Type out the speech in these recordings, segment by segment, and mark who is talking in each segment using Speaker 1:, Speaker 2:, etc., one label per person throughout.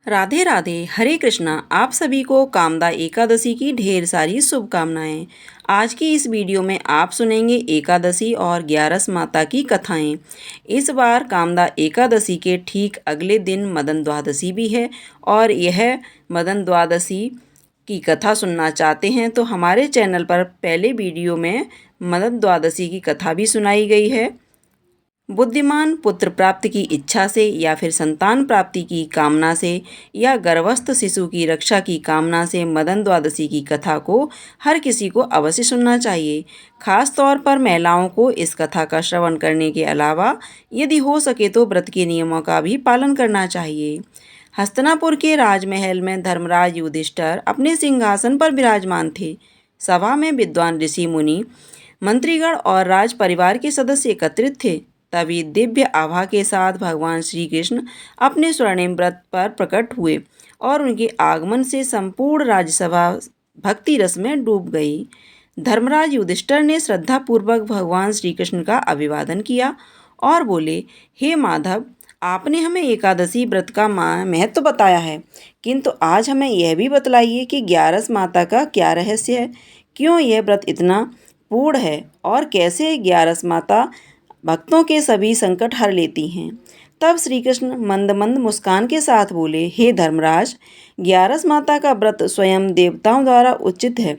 Speaker 1: राधे राधे। हरे कृष्णा। आप सभी को कामदा एकादशी की ढेर सारी शुभकामनाएं। आज की इस वीडियो में आप सुनेंगे एकादशी और ग्यारस माता की कथाएं। इस बार कामदा एकादशी के ठीक अगले दिन मदन द्वादशी भी है और यह मदन द्वादशी की कथा सुनना चाहते हैं तो हमारे चैनल पर पहले वीडियो में मदन द्वादशी की कथा भी सुनाई गई है। बुद्धिमान पुत्र प्राप्ति की इच्छा से या फिर संतान प्राप्ति की कामना से या गर्भस्थ शिशु की रक्षा की कामना से मदन द्वादशी की कथा को हर किसी को अवश्य सुनना चाहिए। खास तौर पर महिलाओं को इस कथा का श्रवण करने के अलावा यदि हो सके तो व्रत के नियमों का भी पालन करना चाहिए। हस्तिनापुर के राजमहल में धर्मराज युधिष्ठिर अपने सिंहासन पर विराजमान थे। सभा में विद्वान ऋषि मुनि, मंत्रीगण और राज परिवार के सदस्य एकत्रित थे। तभी दिव्य आभा के साथ भगवान श्री कृष्ण अपने स्वर्णिम व्रत पर प्रकट हुए और उनके आगमन से संपूर्ण राज्यसभा भक्ति रस में डूब गई। धर्मराज युधिष्ठिर ने श्रद्धापूर्वक भगवान श्री कृष्ण का अभिवादन किया और बोले, हे माधव, आपने हमें एकादशी व्रत का महत्व बताया है, किंतु आज हमें यह भी बतलाइए कि ग्यारस माता का क्या रहस्य है। क्यों यह व्रत इतना पूर्ण है और कैसे ग्यारस माता भक्तों के सभी संकट हर लेती हैं। तब श्री कृष्ण मंद मंद मुस्कान के साथ बोले, हे धर्मराज, ग्यारस माता का व्रत स्वयं देवताओं द्वारा उचित है।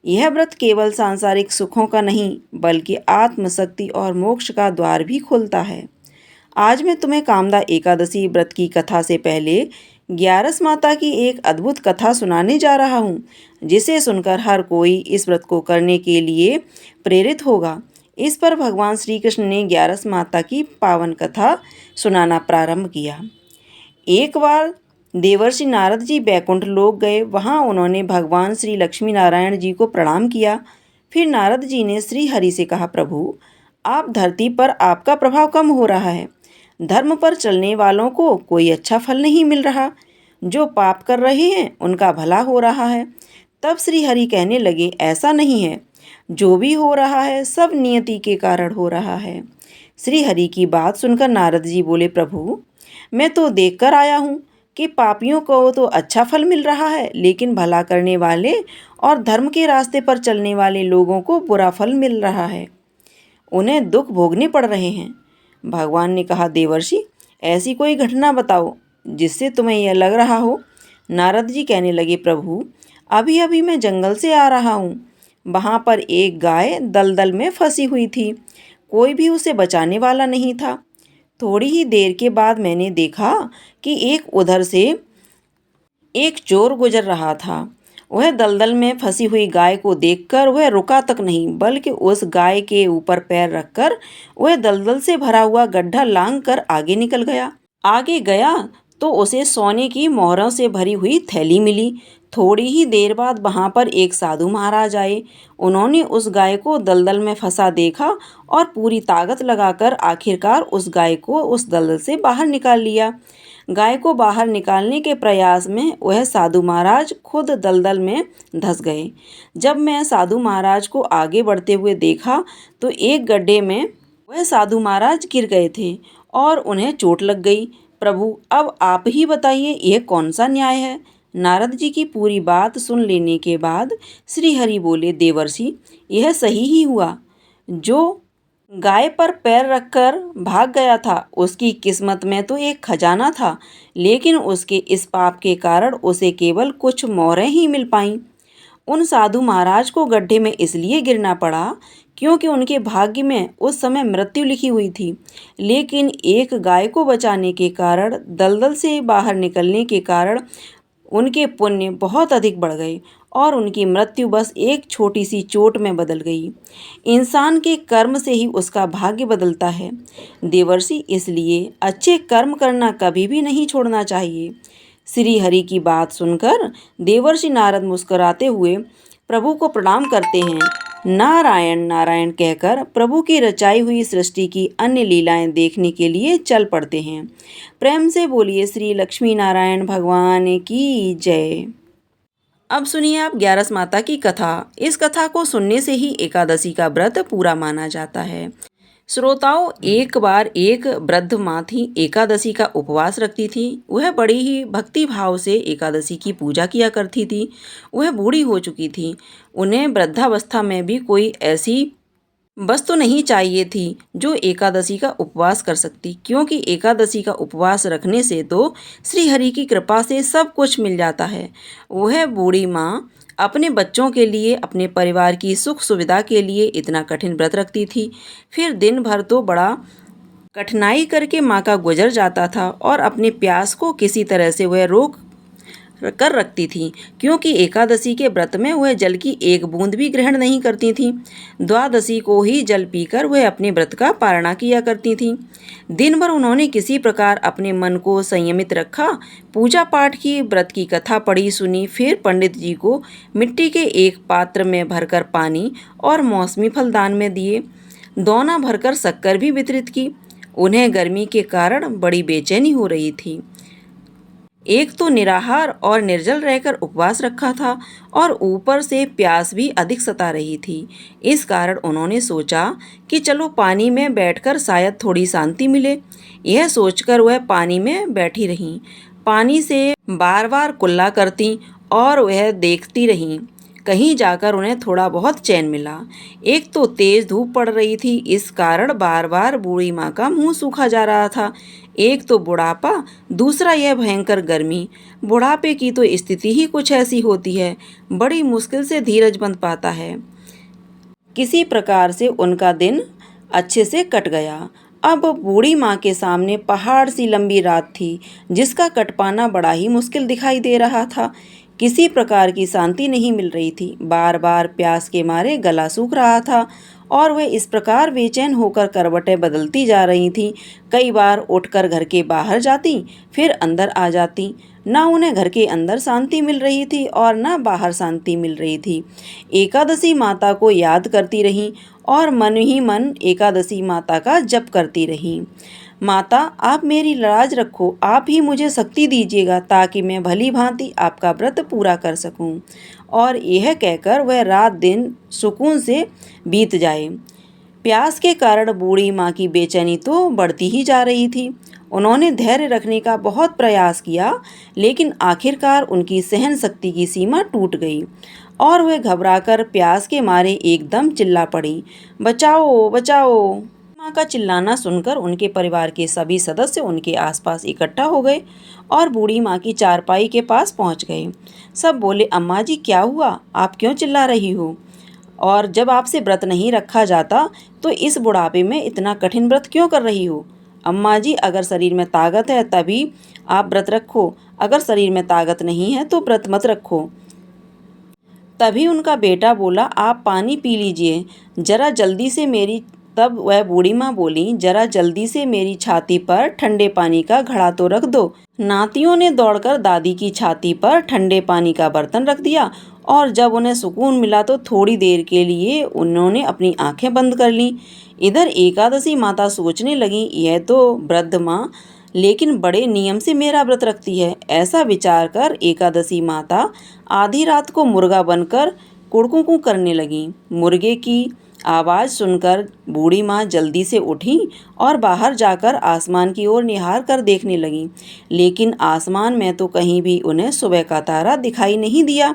Speaker 1: यह व्रत केवल सांसारिक सुखों का नहीं बल्कि आत्मशक्ति और मोक्ष का द्वार भी खोलता है। आज मैं तुम्हें कामदा एकादशी व्रत की कथा से पहले ग्यारस माता की एक अद्भुत कथा सुनाने जा रहा हूँ, जिसे सुनकर हर कोई इस व्रत को करने के लिए प्रेरित होगा। इस पर भगवान श्री कृष्ण ने ग्यारस माता की पावन कथा सुनाना प्रारंभ किया। एक बार देवर्षि नारद जी बैकुंठ लोक गए। वहां उन्होंने भगवान श्री लक्ष्मी नारायण जी को प्रणाम किया। फिर नारद जी ने श्री हरि से कहा, प्रभु, आप धरती पर आपका प्रभाव कम हो रहा है। धर्म पर चलने वालों को कोई अच्छा फल नहीं मिल रहा। जो पाप कर रहे हैं उनका भला हो रहा है। तब श्री हरि कहने लगे, ऐसा नहीं है। जो भी हो रहा है सब नियति के कारण हो रहा है। श्री हरि की बात सुनकर नारद जी बोले, प्रभु, मैं तो देखकर आया हूँ कि पापियों को तो अच्छा फल मिल रहा है, लेकिन भला करने वाले और धर्म के रास्ते पर चलने वाले लोगों को बुरा फल मिल रहा है। उन्हें दुख भोगने पड़ रहे हैं। भगवान ने कहा, देवर्षि, ऐसी कोई घटना बताओ जिससे तुम्हें यह लग रहा हो। नारद जी कहने लगे, प्रभु, अभी अभी मैं जंगल से आ रहा हूँ। वहाँ पर एक गाय दलदल में फंसी हुई थी। कोई भी उसे बचाने वाला नहीं था। थोड़ी ही देर के बाद मैंने देखा कि उधर से एक चोर गुजर रहा था। वह दलदल में फंसी हुई गाय को देखकर वह रुका तक नहीं, बल्कि उस गाय के ऊपर पैर रखकर वह दलदल से भरा हुआ गड्ढा लांघ कर आगे निकल गया। आगे गया तो उसे सोने की मोहरों से भरी हुई थैली मिली। थोड़ी ही देर बाद वहां पर एक साधु महाराज आए। उन्होंने उस गाय को दलदल में फंसा देखा और पूरी ताकत लगाकर आखिरकार उस गाय को उस दलदल से बाहर निकाल लिया। गाय को बाहर निकालने के प्रयास में वह साधु महाराज खुद दलदल में धंस गए। जब मैं साधु महाराज को आगे बढ़ते हुए देखा तो एक गड्ढे में वह साधु महाराज गिर गए थे और उन्हें चोट लग गई। प्रभु, अब आप ही बताइए, यह कौन सा न्याय है। नारद जी की पूरी बात सुन लेने के बाद श्री हरि बोले, देवर्षि, यह सही ही हुआ। जो गाय पर पैर रखकर भाग गया था उसकी किस्मत में तो एक खजाना था, लेकिन उसके इस पाप के कारण उसे केवल कुछ मोहरें ही मिल पाईं। उन साधु महाराज को गड्ढे में इसलिए गिरना पड़ा क्योंकि उनके भाग्य में उस समय मृत्यु लिखी हुई थी, लेकिन एक गाय को बचाने के कारण, दलदल से बाहर निकलने के कारण उनके पुण्य बहुत अधिक बढ़ गए और उनकी मृत्यु बस एक छोटी सी चोट में बदल गई। इंसान के कर्म से ही उसका भाग्य बदलता है देवर्षि, इसलिए अच्छे कर्म करना कभी भी नहीं छोड़ना चाहिए। श्री हरि की बात सुनकर देवर्षि नारद मुस्कुराते हुए प्रभु को प्रणाम करते हैं। नारायण नारायण कहकर प्रभु की रचाई हुई सृष्टि की अन्य लीलाएं देखने के लिए चल पड़ते हैं। प्रेम से बोलिए श्री लक्ष्मी नारायण भगवान की जय। अब सुनिए आप ग्यारस माता की कथा। इस कथा को सुनने से ही एकादशी का व्रत पूरा माना जाता है। श्रोताओं, एक बार एक वृद्ध माँ थी, एकादशी का उपवास रखती थी। वह बड़ी ही भक्ति भाव से एकादशी की पूजा किया करती थी। वह बूढ़ी हो चुकी थी। उन्हें वृद्धावस्था में भी कोई ऐसी वस्तु नहीं चाहिए थी जो एकादशी का उपवास कर सकती, क्योंकि एकादशी का उपवास रखने से तो श्री हरि की कृपा से सब कुछ मिल जाता है। वह बूढ़ी माँ अपने बच्चों के लिए, अपने परिवार की सुख सुविधा के लिए इतना कठिन व्रत रखती थी। फिर दिन भर तो बड़ा कठिनाई करके माँ का गुजर जाता था और अपने प्यास को किसी तरह से वह रोक कर रखती थी, क्योंकि एकादशी के व्रत में वह जल की एक बूंद भी ग्रहण नहीं करती थी। द्वादशी को ही जल पीकर वह अपने व्रत का पारणा किया करती थी। दिन भर उन्होंने किसी प्रकार अपने मन को संयमित रखा, पूजा पाठ की, व्रत की कथा पढ़ी सुनी। फिर पंडित जी को मिट्टी के एक पात्र में भरकर पानी और मौसमी फल दान में दिए। दोना भरकर शक्कर भी वितरित की। उन्हें गर्मी के कारण बड़ी बेचैनी हो रही थी। एक तो निराहार और निर्जल रहकर उपवास रखा था और ऊपर से प्यास भी अधिक सता रही थी। इस कारण उन्होंने सोचा कि चलो पानी में बैठकर शायद थोड़ी शांति मिले। यह सोचकर वह पानी में बैठी रहीं। पानी से बार बार कुल्ला करती और वह देखती रहीं। कहीं जाकर उन्हें थोड़ा बहुत चैन मिला। एक तो तेज धूप पड़ रही थी, इस कारण बार बार बूढ़ी माँ का मुंह सूखा जा रहा था। एक तो बुढ़ापा, दूसरा यह भयंकर गर्मी। बुढ़ापे की तो स्थिति ही कुछ ऐसी होती है, बड़ी मुश्किल से धीरज बंध पाता है। किसी प्रकार से उनका दिन अच्छे से कट गया। अब बूढ़ी माँ के सामने पहाड़ सी लंबी रात थी, जिसका कट पाना बड़ा ही मुश्किल दिखाई दे रहा था। किसी प्रकार की शांति नहीं मिल रही थी। बार बार प्यास के मारे गला सूख रहा था और वे इस प्रकार बेचैन होकर करवटें बदलती जा रही थीं। कई बार उठकर घर के बाहर जाती, फिर अंदर आ जाती। ना उन्हें घर के अंदर शांति मिल रही थी और ना बाहर शांति मिल रही थी। एकादशी माता को याद करती रहीं और मन ही मन एकादशी माता का जप करती रहीं। माता, आप मेरी लाज रखो, आप ही मुझे शक्ति दीजिएगा ताकि मैं भली भांति आपका व्रत पूरा कर सकूं। और यह कहकर वह रात दिन सुकून से बीत जाए। प्यास के कारण बूढ़ी माँ की बेचैनी तो बढ़ती ही जा रही थी। उन्होंने धैर्य रखने का बहुत प्रयास किया, लेकिन आखिरकार उनकी सहन शक्ति की सीमा टूट गई और वे घबराकर प्यास के मारे एकदम चिल्ला पड़ी, बचाओ बचाओ। माँ का चिल्लाना सुनकर उनके परिवार के सभी सदस्य उनके आसपास इकट्ठा हो गए और बूढ़ी माँ की चारपाई के पास पहुँच गए। सब बोले, अम्मा जी क्या हुआ, आप क्यों चिल्ला रही हो? और जब आपसे व्रत नहीं रखा जाता तो इस बुढ़ापे में इतना कठिन व्रत क्यों कर रही हो? अम्मा जी, अगर शरीर में ताकत है तभी आप व्रत रखो, अगर शरीर में ताकत नहीं है तो व्रत मत रखो। तभी उनका बेटा बोला, आप पानी पी लीजिए जरा जल्दी से मेरी। तब वह बूढ़ी माँ बोली, जरा जल्दी से मेरी छाती पर ठंडे पानी का घड़ा तो रख दो। नातियों ने दौड़कर दादी की छाती पर ठंडे पानी का बर्तन रख दिया और जब उन्हें सुकून मिला तो थोड़ी देर के लिए उन्होंने अपनी आंखें बंद कर लीं। इधर एकादशी माता सोचने लगी, यह तो वृद्ध माँ लेकिन बड़े नियम से मेरा व्रत रखती है। ऐसा विचार कर एकादशी माता आधी रात को मुर्गा बनकर कुड़कुकू करने लगी। मुर्गे की आवाज़ सुनकर बूढ़ी माँ जल्दी से उठी और बाहर जाकर आसमान की ओर निहार कर देखने लगी, लेकिन आसमान में तो कहीं भी उन्हें सुबह का तारा दिखाई नहीं दिया।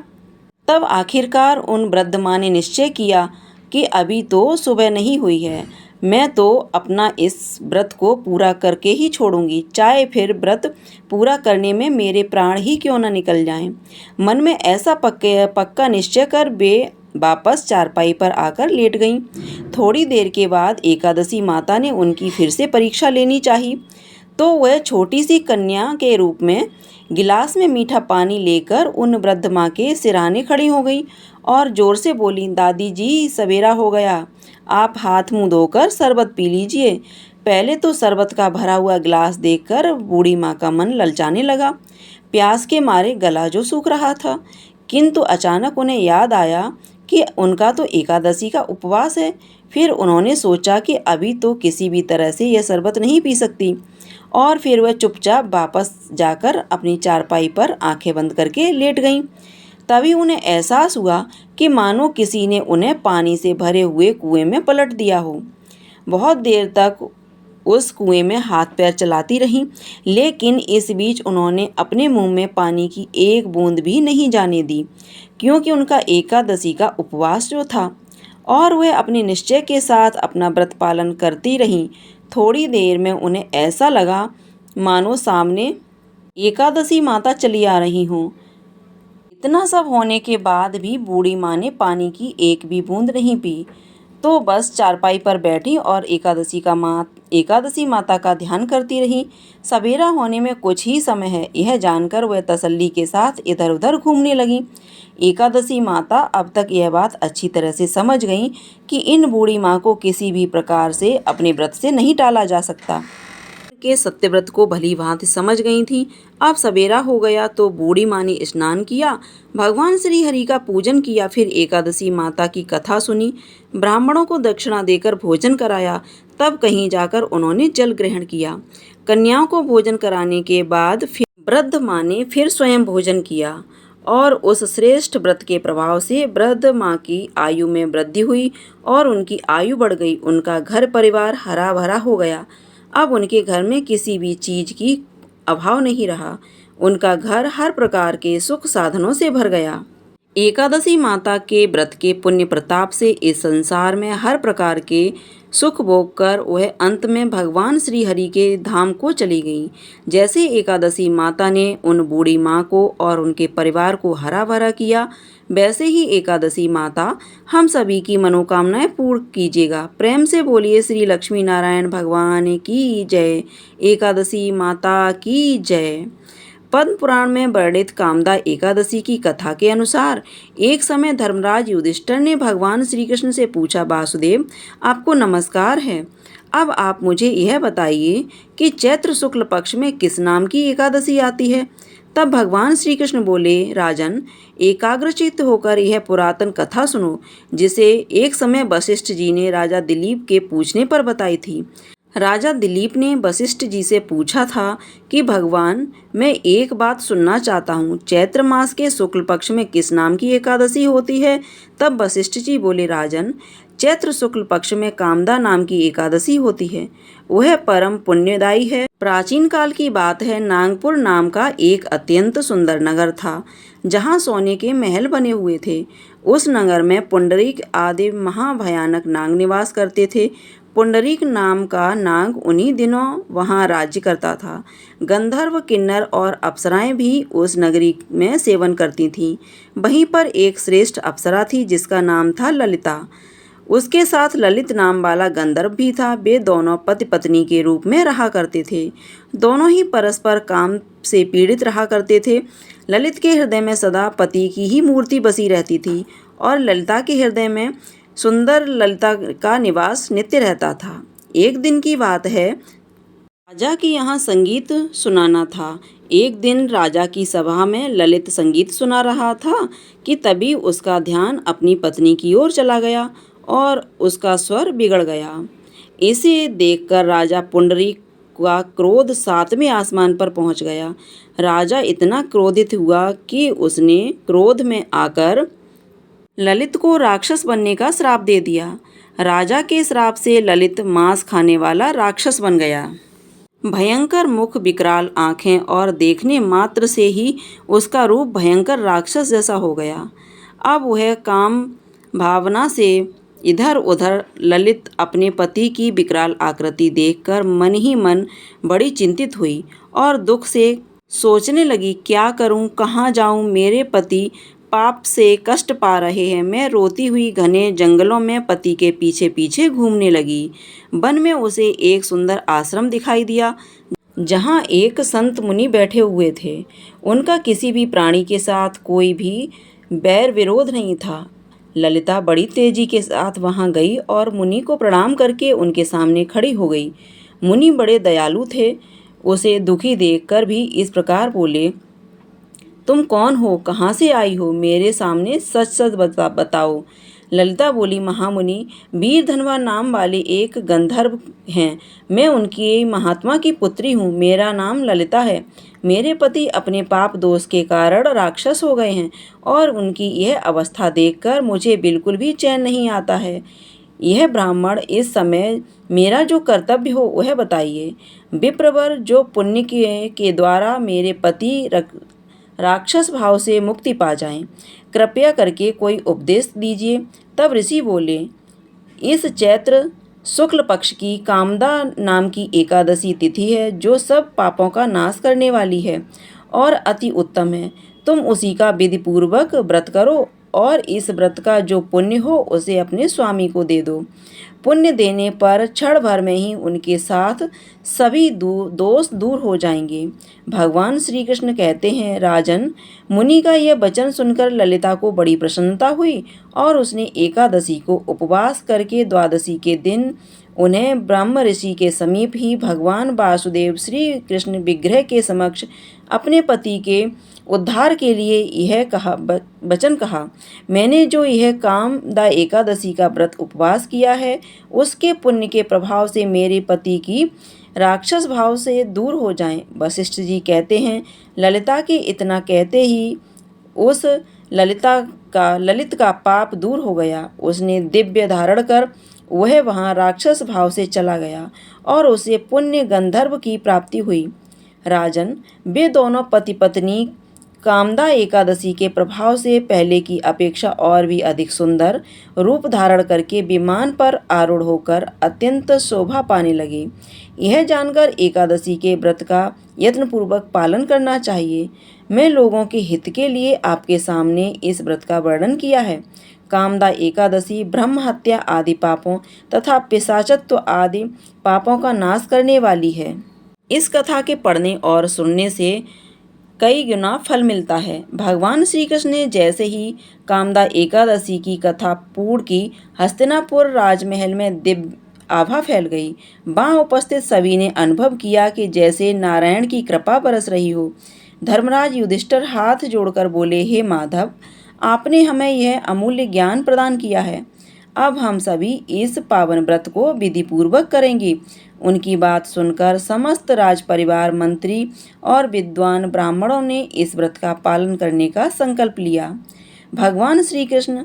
Speaker 1: तब आखिरकार उन वृद्ध माँ ने निश्चय किया कि अभी तो सुबह नहीं हुई है, मैं तो अपना इस व्रत को पूरा करके ही छोड़ूंगी, चाहे फिर व्रत पूरा करने में मेरे प्राण ही क्यों न निकल जाएं। मन में ऐसा पक्का निश्चय कर वे वापस चारपाई पर आकर लेट गईं। थोड़ी देर के बाद एकादशी माता ने उनकी फिर से परीक्षा लेनी चाहिए, तो वह छोटी सी कन्या के रूप में गिलास में मीठा पानी लेकर उन वृद्ध माँ के सिरहाने खड़ी हो गई और जोर से बोली, दादी जी सवेरा हो गया, आप हाथ मुंह धोकर शरबत पी लीजिए। पहले तो शरबत का भरा हुआ गिलास देखकर बूढ़ी माँ का मन ललचाने लगा, प्यास के मारे गला जो सूख रहा था। किंतु अचानक उन्हें याद आया कि उनका तो एकादशी का उपवास है। फिर उन्होंने सोचा कि अभी तो किसी भी तरह से यह शरबत नहीं पी सकती और फिर वह चुपचाप वापस जाकर अपनी चारपाई पर आंखें बंद करके लेट गईं। तभी उन्हें एहसास हुआ कि मानो किसी ने उन्हें पानी से भरे हुए कुएं में पलट दिया हो। बहुत देर तक उस कुएं में हाथ पैर चलाती रहीं, लेकिन इस बीच उन्होंने अपने मुंह में पानी की एक बूंद भी नहीं जाने दी, क्योंकि उनका एकादशी का उपवास जो था, और वह अपने निश्चय के साथ अपना व्रत पालन करती रहीं। थोड़ी देर में उन्हें ऐसा लगा मानो सामने एकादशी माता चली आ रही हों। इतना सब होने के बाद भी बूढ़ी माँ ने पानी की एक भी बूंद नहीं पी, तो बस चारपाई पर बैठी और एकादशी माता का ध्यान करती रही। सवेरा होने में कुछ ही समय है, यह जानकर वह तसल्ली के साथ इधर उधर घूमने लगी। एकादशी माता अब तक यह बात अच्छी तरह से समझ गईं कि इन बूढ़ी माँ को किसी भी प्रकार से अपने व्रत से नहीं टाला जा सकता। के सत्यव्रत को भली भांति समझ गई थी। अब सवेरा हो गया तो बूढ़ी माँ ने स्नान किया, भगवान श्री हरि का पूजन किया, फिर एकादशी माता की कथा सुनी, ब्राह्मणों को दक्षिणा देकर भोजन कराया, तब कहीं जाकर उन्होंने जल ग्रहण किया। कन्याओं को भोजन कराने के बाद फिर वृद्ध माँ ने फिर स्वयं भोजन किया, और उस श्रेष्ठ व्रत के प्रभाव से वृद्ध माँ की आयु में वृद्धि हुई और उनकी आयु बढ़ गई। उनका घर परिवार हरा भरा हो गया। अब उनके घर में किसी भी चीज की अभाव नहीं रहा। उनका घर हर प्रकार के सुख साधनों से भर गया। एकादशी माता के व्रत के पुण्य प्रताप से इस संसार में हर प्रकार के सुख भोग कर वह अंत में भगवान श्री हरि के धाम को चली गई। जैसे एकादशी माता ने उन बूढ़ी माँ को और उनके परिवार को हरा भरा किया, वैसे ही एकादशी माता हम सभी की मनोकामनाएं पूर्ण कीजिएगा। प्रेम से बोलिए श्री लक्ष्मी नारायण भगवान की जय। एकादशी माता की जय। पद्म पुराण में वर्णित कामदा एकादशी की कथा के अनुसार एक समय धर्मराज युधिष्ठिर ने भगवान श्री कृष्ण से पूछा, वासुदेव आपको नमस्कार है, अब आप मुझे यह बताइए कि चैत्र शुक्ल पक्ष में किस नाम की एकादशी आती है। तब भगवान श्री कृष्ण बोले, राजन एकाग्रचित्त होकर यह पुरातन कथा सुनो, जिसे एक समय वशिष्ठ जी ने राजा दिलीप के पूछने पर बताई थी। राजा दिलीप ने वशिष्ठ जी से पूछा था कि भगवान, मैं एक बात सुनना चाहता हूँ, चैत्र मास के शुक्ल पक्ष में किस नाम की एकादशी होती है। तब वशिष्ठ जी बोले, राजन चैत्र शुक्ल पक्ष में कामदा नाम की एकादशी होती है, वह परम पुण्यदायी है। प्राचीन काल की बात है, नागपुर नाम का एक अत्यंत सुंदर नगर था, जहाँ सोने के महल बने हुए थे। उस नगर में पुंडरीक आदि महाभयानक नाग निवास करते थे। पुंडरीक नाम का नाग उन्हीं दिनों वहाँ राज्य करता था। गंधर्व, किन्नर और अप्सराएं भी उस नगरी में सेवन करती थीं। वहीं पर एक श्रेष्ठ अप्सरा थी जिसका नाम था ललिता। उसके साथ ललित नाम वाला गंधर्व भी था। वे दोनों पति पत्नी के रूप में रहा करते थे। दोनों ही परस्पर काम से पीड़ित रहा करते थे। ललित के हृदय में सदा पति की ही मूर्ति बसी रहती थी और ललिता के हृदय में सुंदर ललिता का निवास नित्य रहता था। एक दिन की बात है, राजा के यहाँ संगीत सुनाना था। एक दिन राजा की सभा में ललित संगीत सुना रहा था कि तभी उसका ध्यान अपनी पत्नी की ओर चला गया और उसका स्वर बिगड़ गया। इसे देखकर राजा पुंडरीक का क्रोध 7वें आसमान पर पहुंच गया। राजा इतना क्रोधित हुआ कि उसने क्रोध में आकर ललित को राक्षस बनने का श्राप दे दिया। राजा के श्राप से ललित मांस खाने वाला राक्षस बन गया। भयंकर मुख, विकराल आंखें और देखने मात्र से ही उसका रूप भयंकर राक्षस जैसा हो गया। अब वह काम भावना से इधर उधर ललित अपने पति की विकराल आकृति देखकर मन ही मन बड़ी चिंतित हुई और दुख से सोचने लगी, क्या करूं, कहाँ जाऊं, मेरे पति पाप से कष्ट पा रहे हैं। मैं रोती हुई घने जंगलों में पति के पीछे पीछे घूमने लगी। वन में उसे एक सुंदर आश्रम दिखाई दिया, जहाँ एक संत मुनि बैठे हुए थे। उनका किसी भी प्राणी के साथ कोई भी बैर विरोध नहीं था। ललिता बड़ी तेजी के साथ वहां गई और मुनि को प्रणाम करके उनके सामने खड़ी हो गई। मुनि बड़े दयालु थे। उसे दुखी देखकर भी इस प्रकार बोले, तुम कौन हो, कहाँ से आई हो, मेरे सामने सच सच बताओ। ललिता बोली, महामुनि, वीर धनवा नाम वाले एक गंधर्व हैं। मैं उनकी महात्मा की पुत्री हूँ। मेरा नाम ललिता है। मेरे पति अपने पाप दोष के कारण राक्षस हो गए हैं और उनकी यह अवस्था देखकर मुझे बिल्कुल भी चैन नहीं आता है। यह ब्राह्मण इस समय मेरा जो कर्तव्य हो वह बताइए। विप्रवर, जो पुण्य के द्वारा मेरे पति राक्षस भाव से मुक्ति पा जाएं, कृपया करके कोई उपदेश दीजिए। तब ऋषि बोले, इस चैत्र शुक्ल पक्ष की कामदा नाम की एकादशी तिथि है, जो सब पापों का नाश करने वाली है और अति उत्तम है। तुम उसी का विधि पूर्वक व्रत करो और इस व्रत का जो पुण्य हो उसे अपने स्वामी को दे दो। पुण्य देने पर क्षण भर में ही उनके साथ सभी दोष दूर हो जाएंगे। भगवान श्री कृष्ण कहते हैं, राजन, मुनि का यह वचन सुनकर ललिता को बड़ी प्रसन्नता हुई और उसने एकादशी को उपवास करके द्वादशी के दिन उन्हें ब्रह्म ऋषि के समीप ही भगवान वासुदेव श्री कृष्ण विग्रह के समक्ष अपने पति के उद्धार के लिए यह वचन कहा, मैंने जो यह कामदा एकादशी का व्रत उपवास किया है, उसके पुण्य के प्रभाव से मेरे पति की राक्षस भाव से दूर हो जाएं। वशिष्ठ जी कहते हैं, ललिता के इतना कहते ही उस ललित का पाप दूर हो गया। उसने दिव्य धारण कर वह वहाँ राक्षस भाव से चला गया और उसे पुण्य गंधर्व की प्राप्ति हुई। राजन, वे दोनों पति पत्नी कामदा एकादशी के प्रभाव से पहले की अपेक्षा और भी अधिक सुंदर रूप धारण करके विमान पर आरूढ़ होकर अत्यंत शोभा पाने लगे। यह जानकर एकादशी के व्रत का यत्नपूर्वक पालन करना चाहिए। मैं लोगों के हित के लिए आपके सामने इस व्रत का वर्णन किया है। कामदा एकादशी ब्रह्म हत्या आदि पापों तथा पिशाचत्व आदि पापों का नाश करने वाली है। इस कथा के पढ़ने और सुनने से कई गुना फल मिलता है। भगवान श्री कृष्ण ने जैसे ही कामदा एकादशी की कथा पूर्ण की, हस्तिनापुर राजमहल में दिव्य आभा फैल गई। वहाँ उपस्थित सभी ने अनुभव किया कि जैसे नारायण की कृपा बरस रही हो। धर्मराज युधिष्ठिर हाथ जोड़कर बोले, हे माधव, आपने हमें यह अमूल्य ज्ञान प्रदान किया है। अब हम सभी इस पावन व्रत को विधि पूर्वक करेंगे। उनकी बात सुनकर समस्त राजपरिवार, मंत्री और विद्वान ब्राह्मणों ने इस व्रत का पालन करने का संकल्प लिया। भगवान श्री कृष्ण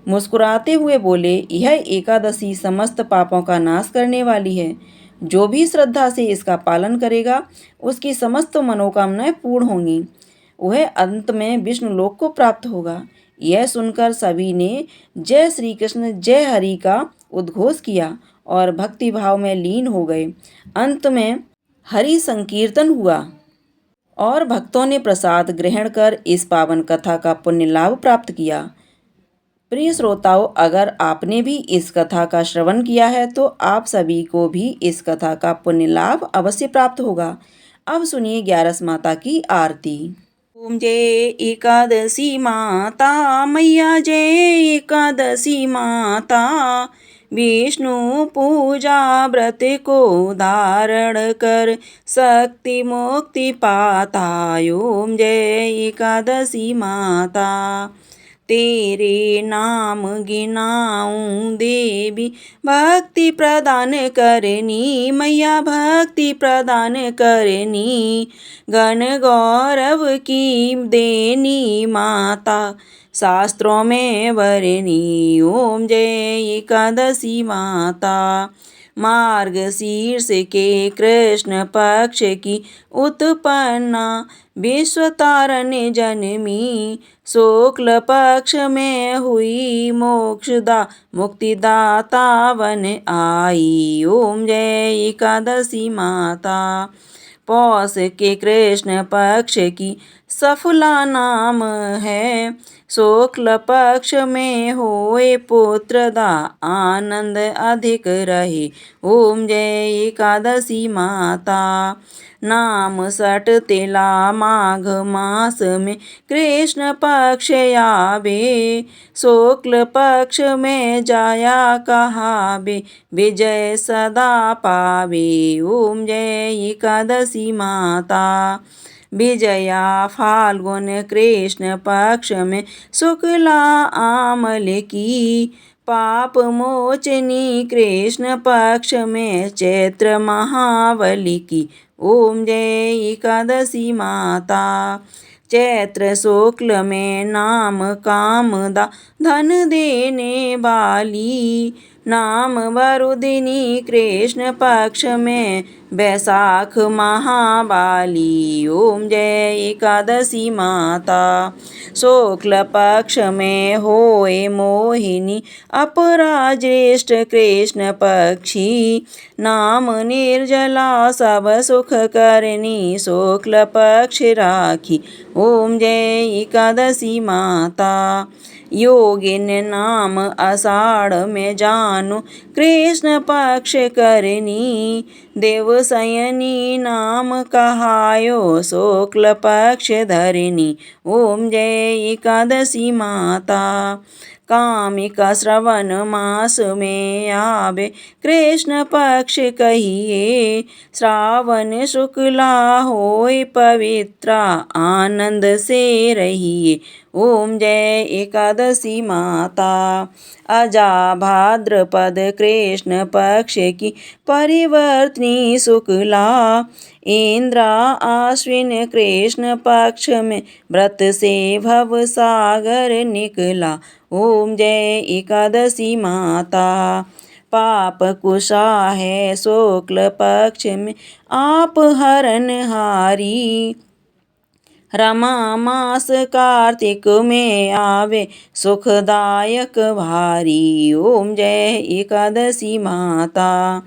Speaker 1: मुस्कुराते हुए बोले, यह एकादशी समस्त पापों का नाश करने वाली है। जो भी श्रद्धा से इसका पालन करेगा, उसकी समस्त मनोकामनाएं पूर्ण होंगी। वह अंत में विष्णु लोक को प्राप्त होगा। यह सुनकर सभी ने जय श्री कृष्ण जय हरि का उद्घोष किया और भक्ति भाव में लीन हो गए। अंत में हरि संकीर्तन हुआ और भक्तों ने प्रसाद ग्रहण कर इस पावन कथा का पुण्य लाभ प्राप्त किया। प्रिय श्रोताओं, अगर आपने भी इस कथा का श्रवण किया है तो आप सभी को भी इस कथा का पुण्य लाभ अवश्य प्राप्त होगा। अब सुनिए 11 माता की आरती। ओम जय एकादशी माता मैया, जय एकादशी माता। विष्णु पूजा व्रत को धारण कर शक्ति मुक्ति पाता। ओम जय एकादशी माता। तेरे नाम गिनाऊं देवी, भक्ति प्रदान करनी मैया, भक्ति प्रदान करनी। गण गौरव की देनी माता, शास्त्रों में वरनी। ओम जय एकादशी माता। मार्गशीर्ष के कृष्ण पक्ष की उत्पन्ना, विश्वतारण जन्मी। शुक्ल पक्ष में हुई मोक्षदा, मुक्तिदाता बन आई। ओम जय एकादशी माता। पौष के कृष्ण पक्ष की सफला नाम है। शुक्ल पक्ष में होए पुत्रदा, आनंद अधिक रहे। ओम जय एकादशी माता। नाम सट तेला माघ मास में कृष्ण पक्ष आवे। शुक्ल पक्ष में जाया कहावे, विजय सदा पावे। ओम जय एकादशी माता। विजया फाल्गुन कृष्ण पक्ष में शुक्ला आमल की। पाप मोचनी कृष्ण पक्ष में चैत्र महावली की। ओम जय एकादशी माता। चैत्र शुक्ल में नाम कामदा, धन देने वाली। नाम वरुदिनी कृष्ण पक्ष में बैसाख महाबाली। ओम जय एकादशी माता। शुक्ल पक्ष में होए मोहिनी अपरा ज्येष्ठ कृष्ण पक्षी। नाम निर्जला सब सुख करनी शुक्ल पक्ष राखी। ओम जय एकादशी माता। योगिन नाम आषाढ़ में जानु कृष्ण पक्ष करनी। देवशयनी नाम कहायो शुक्ल पक्ष धरनी। ओम जय एकादशी माता। कामिका श्रवण मास में आवे कृष्ण पक्ष कहिए। श्रावण शुक्ला होय पवित्रा आनंद से रहिए। ओम जय एकादशी माता। अजा भाद्रपद कृष्ण पक्ष की परिवर्तनी शुक्ला। इंद्रा आश्विन कृष्ण पक्ष में व्रत से भव सागर निकला। ओम जय एकादशी माता। पाप कुशा है शुक्ल पक्ष में आप हरण हारी। रमा मास कार्तिक में आवे सुखदायक भारी। ओम जय एकादशी माता।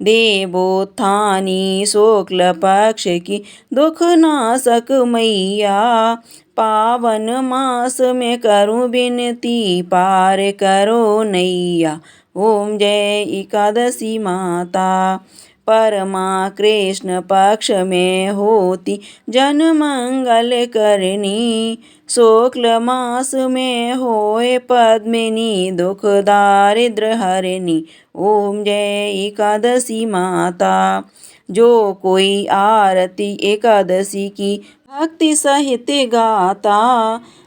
Speaker 1: देवोत्थानी शुक्ल पक्ष की दुख नाशक मैया। पावन मास में करूं विनती पार करो नैया। ओम जय एकादशी माता। परमा कृष्ण पक्ष में होती जन मंगल करनी। शुक्ल मास में होए पद्मिनी दुख दारिद्र हरनी। ओम जय एकादशी माता। जो कोई आरती एकादशी की भक्ति सहित गाता।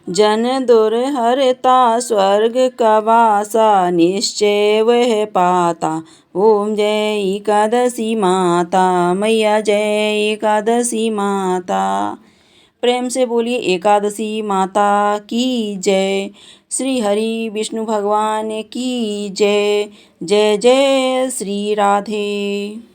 Speaker 1: जन दुर्हरता स्वर्ग का वासा निश्चय वह पाता। ओम जय एकादशी माता। मैया जय एकादशी माता। प्रेम से बोलिए एकादशी माता की जय। श्री हरि विष्णु भगवान की जय। जय जय श्री राधे।